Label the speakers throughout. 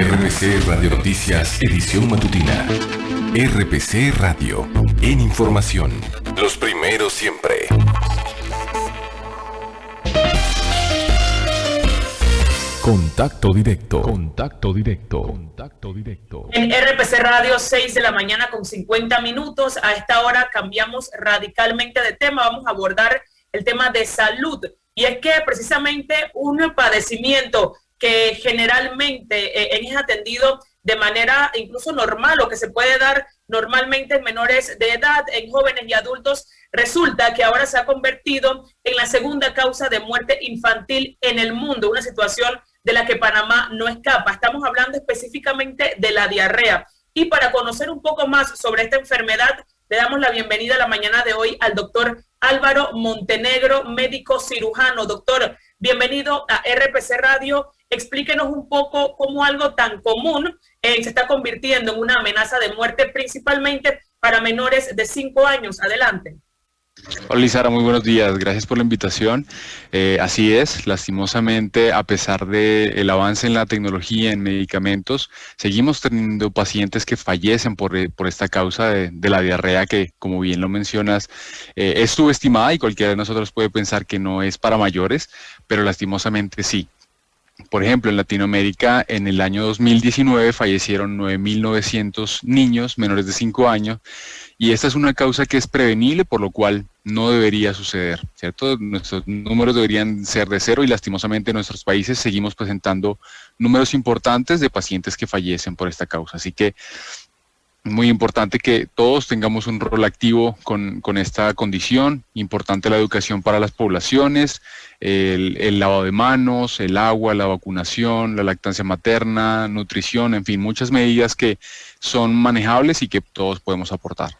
Speaker 1: RPC Radio Noticias, edición matutina. RPC Radio, en información. Los primeros siempre. Contacto directo. Contacto directo. Contacto directo.
Speaker 2: En RPC Radio, 6 de la mañana con 50 minutos. A esta hora cambiamos radicalmente de tema. Vamos a abordar el tema de salud. Y es que precisamente un padecimiento que generalmente es atendido de manera incluso normal o que se puede dar normalmente en menores de edad, en jóvenes y adultos, resulta que ahora se ha convertido en la segunda causa de muerte infantil en el mundo, una situación de la que Panamá no escapa. Estamos hablando específicamente de la diarrea. Y para conocer un poco más sobre esta enfermedad, le damos la bienvenida a la mañana de hoy al doctor Álvaro Montenegro, médico cirujano. Doctor, bienvenido a RPC Radio. Explíquenos un poco cómo algo tan común se está convirtiendo en una amenaza de muerte, principalmente para menores de 5 años. Adelante.
Speaker 3: Hola Lizara, muy buenos días, gracias por la invitación. Así es, lastimosamente, a pesar del avance en la tecnología, en medicamentos, seguimos teniendo pacientes que fallecen por esta causa de la diarrea que, como bien lo mencionas, es subestimada y cualquiera de nosotros puede pensar que no es para mayores, pero lastimosamente sí. Por ejemplo, en Latinoamérica, en el año 2019 fallecieron 9.900 niños menores de 5 años y esta es una causa que es prevenible, por lo cual no debería suceder, ¿cierto? Nuestros números deberían ser de cero y lastimosamente en nuestros países seguimos presentando números importantes de pacientes que fallecen por esta causa. Así que muy importante que todos tengamos un rol activo con esta condición, importante la educación para las poblaciones, el lavado de manos, el agua, la vacunación, la lactancia materna, nutrición, en fin, muchas medidas que son manejables y que todos podemos aportar.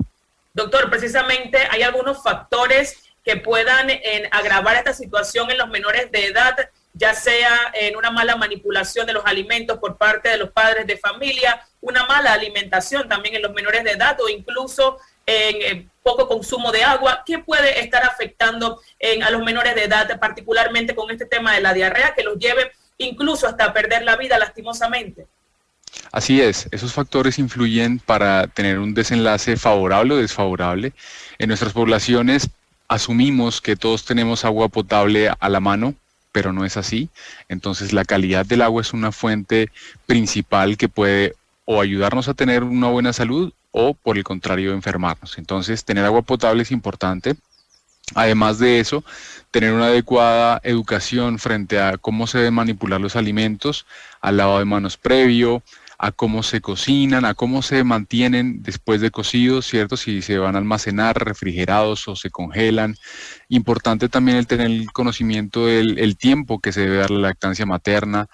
Speaker 2: Doctor, precisamente hay algunos factores que puedan agravar esta situación en los menores de edad, ya sea en una mala manipulación de los alimentos por parte de los padres de familia, una mala alimentación también en los menores de edad o incluso en poco consumo de agua. ¿Qué puede estar afectando a los menores de edad, particularmente con este tema de la diarrea, que los lleve incluso hasta perder la vida lastimosamente?
Speaker 3: Así es, esos factores influyen para tener un desenlace favorable o desfavorable. En nuestras poblaciones asumimos que todos tenemos agua potable a la mano, pero no es así. Entonces la calidad del agua es una fuente principal que puede o ayudarnos a tener una buena salud o por el contrario enfermarnos. Entonces tener agua potable es importante. Además de eso, tener una adecuada educación frente a cómo se deben manipular los alimentos, al lavado de manos previo, a cómo se cocinan, a cómo se mantienen después de cocidos, ¿cierto? Si se van a almacenar refrigerados o se congelan. Importante también el tener el conocimiento del tiempo que se debe dar la lactancia materna,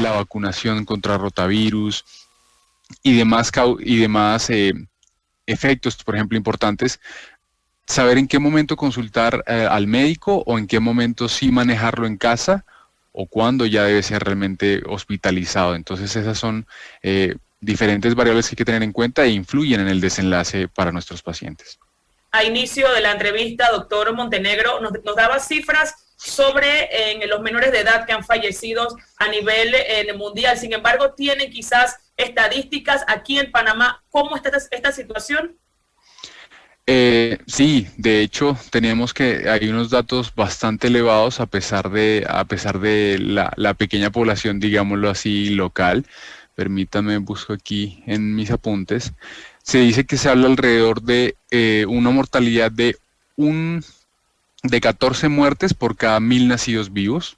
Speaker 3: la vacunación contra rotavirus y demás efectos, por ejemplo, importantes. Saber en qué momento consultar al médico o en qué momento sí manejarlo en casa o cuándo ya debe ser realmente hospitalizado. Entonces esas son diferentes variables que hay que tener en cuenta e influyen en el desenlace para nuestros pacientes.
Speaker 2: A inicio de la entrevista, doctor Montenegro, nos daba cifras sobre los menores de edad que han fallecido a nivel mundial. Sin embargo, tienen quizás estadísticas aquí en Panamá. ¿Cómo está esta situación?
Speaker 3: Sí, de hecho tenemos que hay unos datos bastante elevados a pesar de la pequeña población, digámoslo así, local. Permítame, busco aquí en mis apuntes. Se dice que se habla alrededor de una mortalidad de 14 muertes por cada 1.000 nacidos vivos.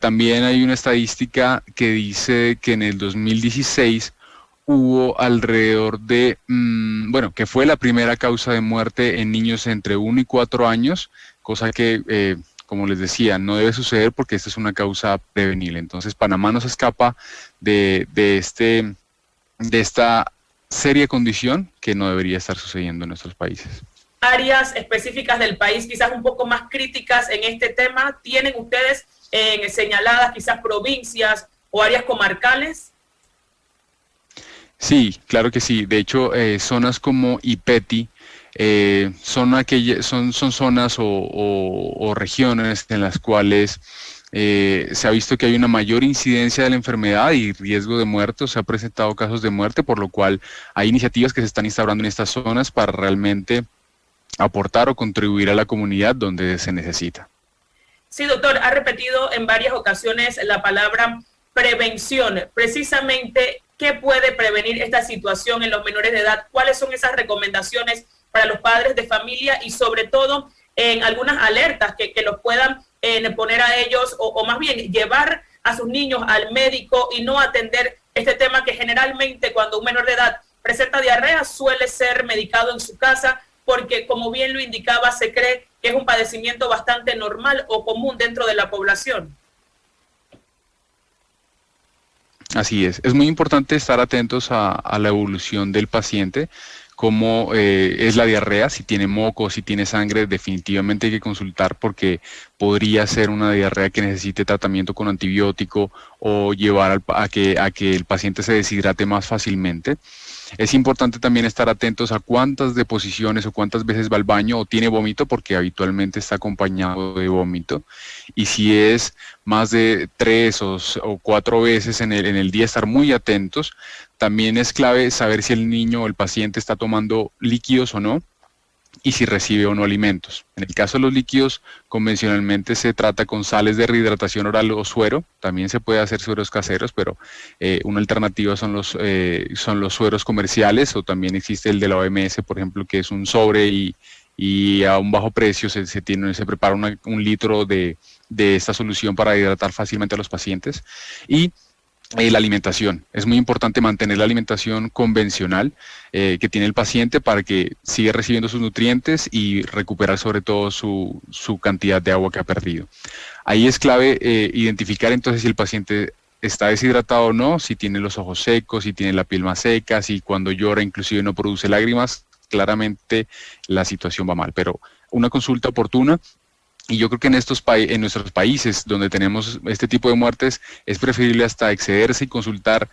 Speaker 3: También hay una estadística que dice que en el 2016 hubo alrededor de, que fue la primera causa de muerte en niños entre 1 y 4 años, cosa que, como les decía, no debe suceder porque esta es una causa prevenible. Entonces, Panamá no se escapa de esta seria condición que no debería estar sucediendo en nuestros países.
Speaker 2: Áreas específicas del país, quizás un poco más críticas en este tema, ¿tienen ustedes señaladas quizás provincias o áreas comarcales?
Speaker 3: Sí, claro que sí. De hecho, zonas como Ipeti son zonas o regiones en las cuales se ha visto que hay una mayor incidencia de la enfermedad y riesgo de muerte, o se ha presentado casos de muerte, por lo cual hay iniciativas que se están instaurando en estas zonas para realmente aportar o contribuir a la comunidad donde se necesita.
Speaker 2: Sí, doctor, ha repetido en varias ocasiones la palabra prevención. Precisamente, ¿qué puede prevenir esta situación en los menores de edad? ¿Cuáles son esas recomendaciones para los padres de familia y sobre todo en algunas alertas que los puedan poner a ellos o más bien llevar a sus niños al médico y no atender este tema que generalmente cuando un menor de edad presenta diarrea suele ser medicado en su casa porque, como bien lo indicaba, se cree que es un padecimiento bastante normal o común dentro de la población?
Speaker 3: Así es muy importante estar atentos a la evolución del paciente, cómo es la diarrea, si tiene moco, si tiene sangre, definitivamente hay que consultar porque podría ser una diarrea que necesite tratamiento con antibiótico o llevar a que el paciente se deshidrate más fácilmente. Es importante también estar atentos a cuántas deposiciones o cuántas veces va al baño o tiene vómito, porque habitualmente está acompañado de vómito. Y si es más de 3 o 4 veces en el día, estar muy atentos. También es clave saber si el niño o el paciente está tomando líquidos o no y si recibe o no alimentos. En el caso de los líquidos, convencionalmente se trata con sales de rehidratación oral o suero. También se puede hacer sueros caseros, pero una alternativa son los sueros comerciales, o también existe el de la OMS, por ejemplo, que es un sobre y a un bajo precio se prepara un litro de esta solución para hidratar fácilmente a los pacientes. Y la alimentación. Es muy importante mantener la alimentación convencional que tiene el paciente para que siga recibiendo sus nutrientes y recuperar sobre todo su cantidad de agua que ha perdido. Ahí es clave identificar entonces si el paciente está deshidratado o no, si tiene los ojos secos, si tiene la piel más seca, si cuando llora inclusive no produce lágrimas. Claramente la situación va mal, pero una consulta oportuna. Y yo creo que en nuestros países donde tenemos este tipo de muertes es preferible hasta excederse y consultar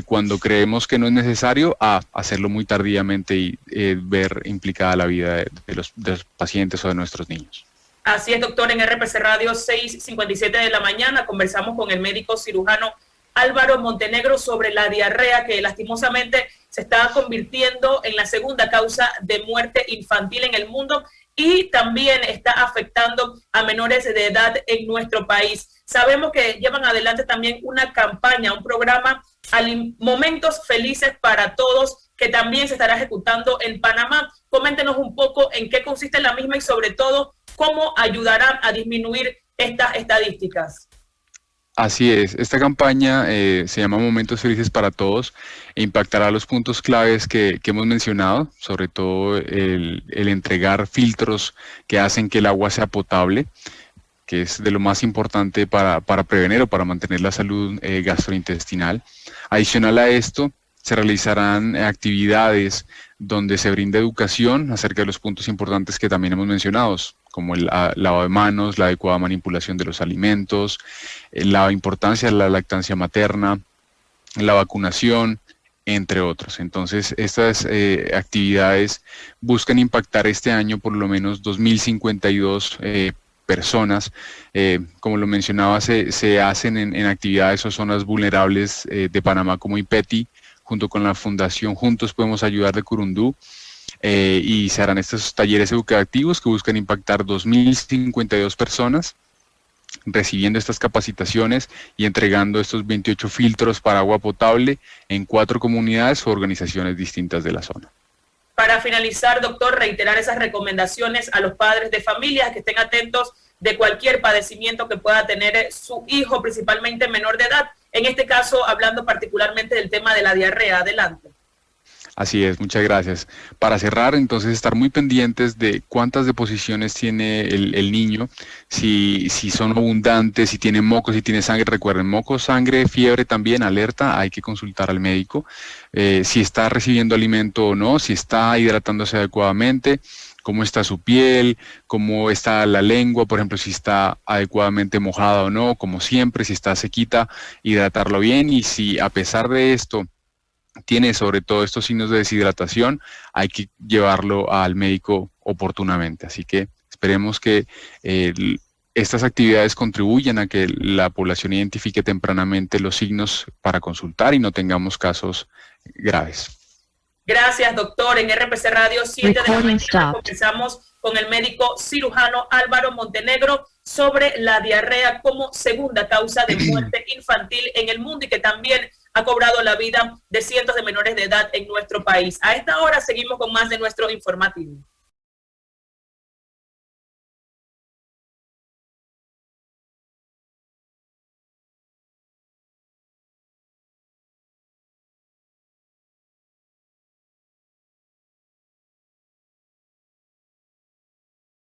Speaker 3: cuando creemos que no es necesario a hacerlo muy tardíamente y ver implicada la vida de los pacientes o de nuestros niños.
Speaker 2: Así es, doctor. En RPC Radio 6:57 de la mañana conversamos con el médico cirujano Álvaro Montenegro sobre la diarrea, que lastimosamente se está convirtiendo en la segunda causa de muerte infantil en el mundo y también está afectando a menores de edad en nuestro país. Sabemos que llevan adelante también una campaña, un programa Momentos Felices para Todos, que también se estará ejecutando en Panamá. Coméntenos un poco en qué consiste la misma y sobre todo cómo ayudará a disminuir estas estadísticas.
Speaker 3: Así es, esta campaña se llama Momentos Felices para Todos e impactará los puntos claves que hemos mencionado, sobre todo el entregar filtros que hacen que el agua sea potable, que es de lo más importante para prevenir o para mantener la salud gastrointestinal. Adicional a esto, se realizarán actividades donde se brinda educación acerca de los puntos importantes que también hemos mencionado, como el lavado de manos, la adecuada manipulación de los alimentos, la importancia de la lactancia materna, la vacunación, entre otros. Entonces, estas actividades buscan impactar este año por lo menos 2.052 personas. Como lo mencionaba, se hacen en actividades o zonas vulnerables de Panamá como IPETI, junto con la Fundación Juntos Podemos Ayudar de Curundú, y se harán estos talleres educativos que buscan impactar 2.052 personas, recibiendo estas capacitaciones y entregando estos 28 filtros para agua potable en 4 comunidades o organizaciones distintas de la zona.
Speaker 2: Para finalizar, doctor, reiterar esas recomendaciones a los padres de familias que estén atentos de cualquier padecimiento que pueda tener su hijo, principalmente menor de edad. En este caso, hablando particularmente del tema de la diarrea. Adelante.
Speaker 3: Así es, muchas gracias. Para cerrar, entonces, estar muy pendientes de cuántas deposiciones tiene el niño, si son abundantes, si tiene mocos, si tiene sangre. Recuerden, mocos, sangre, fiebre también, alerta, hay que consultar al médico. Si está recibiendo alimento o no, si está hidratándose adecuadamente, cómo está su piel, cómo está la lengua, por ejemplo, si está adecuadamente mojada o no, como siempre, si está sequita, hidratarlo bien, y si a pesar de esto tiene sobre todo estos signos de deshidratación, hay que llevarlo al médico oportunamente. Así que esperemos que estas actividades contribuyen a que la población identifique tempranamente los signos para consultar y no tengamos casos graves.
Speaker 2: Gracias, doctor. En RPC Radio 7 de la mañana comenzamos con el médico cirujano Álvaro Montenegro sobre la diarrea como segunda causa de muerte infantil en el mundo y que también ha cobrado la vida de cientos de menores de edad en nuestro país. A esta hora seguimos con más de nuestro informativo.